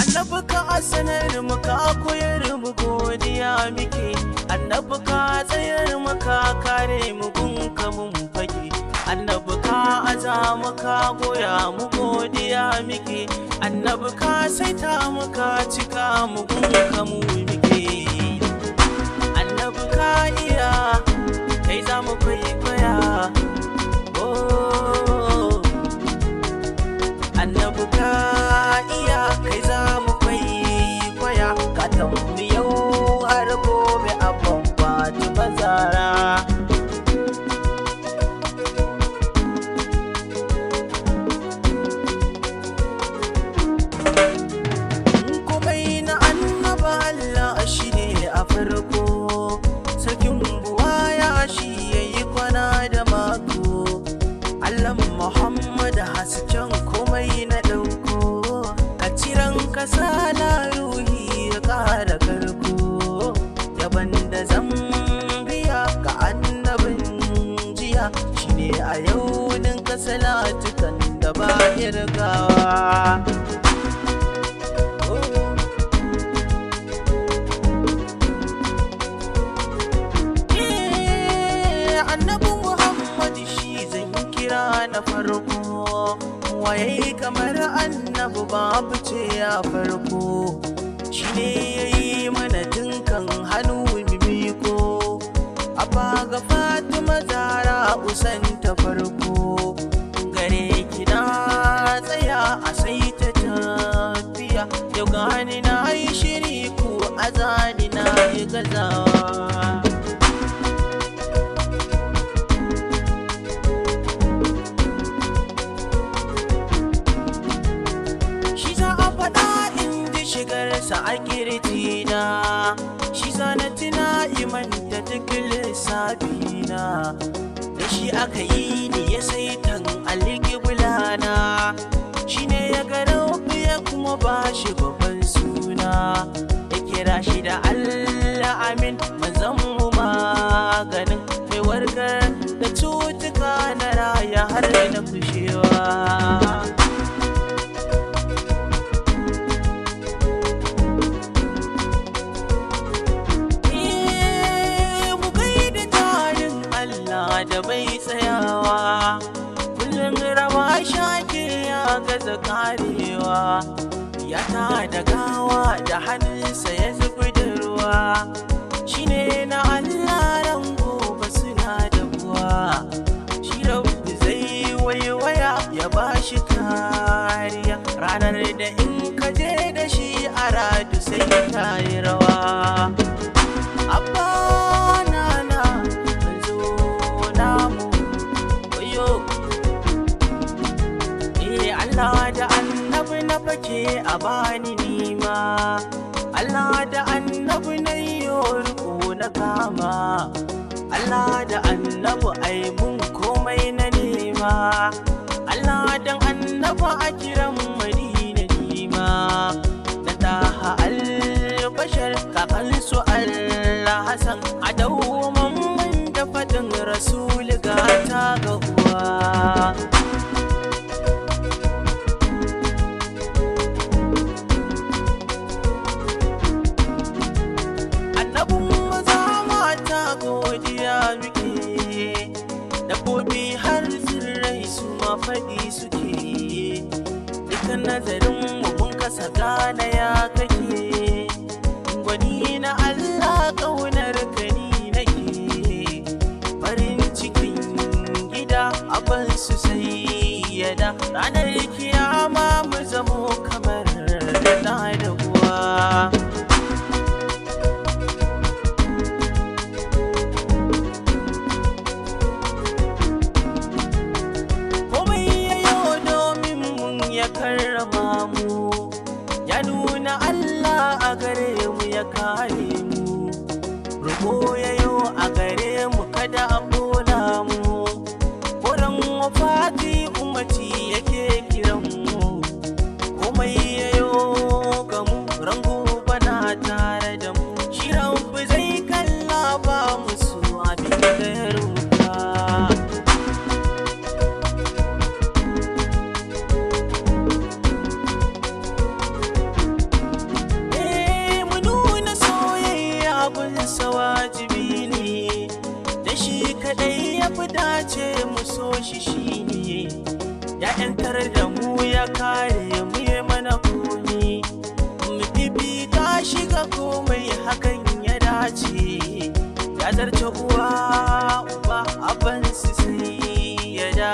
Annabi ka sanar mu ka koyar mu godiya muke, annabi ka tsayar mu ka kare mu gunka mun fage, annabi ka aza mu ka goya mu godiya muke, annabi ka saita mu ka cika mu gunka mu muke, annabi ka iya kai za mu kwaikwaya. Annabi ka iya kai za mu kwaikwaya, ka tambi yau har gobe abban Fatima Zara. Komai na annaba Allah shi ne a farko, sarkin buwaya shi yayi kwana da mako, Allah Muhammad hasken komai na ɗauko, a ciran kasa na ruhi ya ƙara karko, yaban da zambiya ga annabin jiya shine a yau ninka salatukan da ba ya rigawa. Annabi Muhammad shi zan kira na farko, waye kamar annabi babu ce a farko, shi ne ya yi mana dinkan hannu mimiko, abba ga Fatima Zara usan ta farko, gare ki na tsaya a sai ta tafiya, yau gani na yi shiri ko azani na yi gazawa. Shigarsa a kirjina, shi sanatina imanta duk lissafina, da shi aka yi ni ya saitan alƙiblana, shi ne ya garau ya kuma ba shi babban suna, ya kira shi da Allah amin manzon mu maganin mai warkar da cutuka na raya har na kushewa. Da bai tsayawa, kullum rawa shake ya gaza karewa, ya ta da gawa da hannunsa ya zubi da ruwa, shi ne na Allah ran gobe suna da buwa, shi rabbi zai waiwaya ya ba shi kariya, ranar da in ka je da shi a radu sai ta yi rawa. Abba Allah da annabi na fake a bani nima, Allah da annabi na yi riko na kama, Allah da annabi ai mun komai na nema, Allah dan annabi a kiran Madina nima, da daha al-bashar kakansu Allah Hassan a dawwaman da faɗin Rasul gata ga uwa. Dabbobi har tsirrai su ma faɗi suke, dukkan nazarin mu mun kasa gane ya kake, gwani na Allah ƙaunar kani nake, farin cikin gida abin su sai yada, ranar kiyama mu zamo kamar da da uwa. Karrama mu ya nuna Allah a gare mu ya kare mu, roƙo yayo a gare mu kada a ƙona mu, wurin wafati ummati yake kiran shi shine ya yantar da mu ya kare mu ya mana komi mu fifita shi ga komai hakan ya dace ya zarce uwa uba abban su sai ya da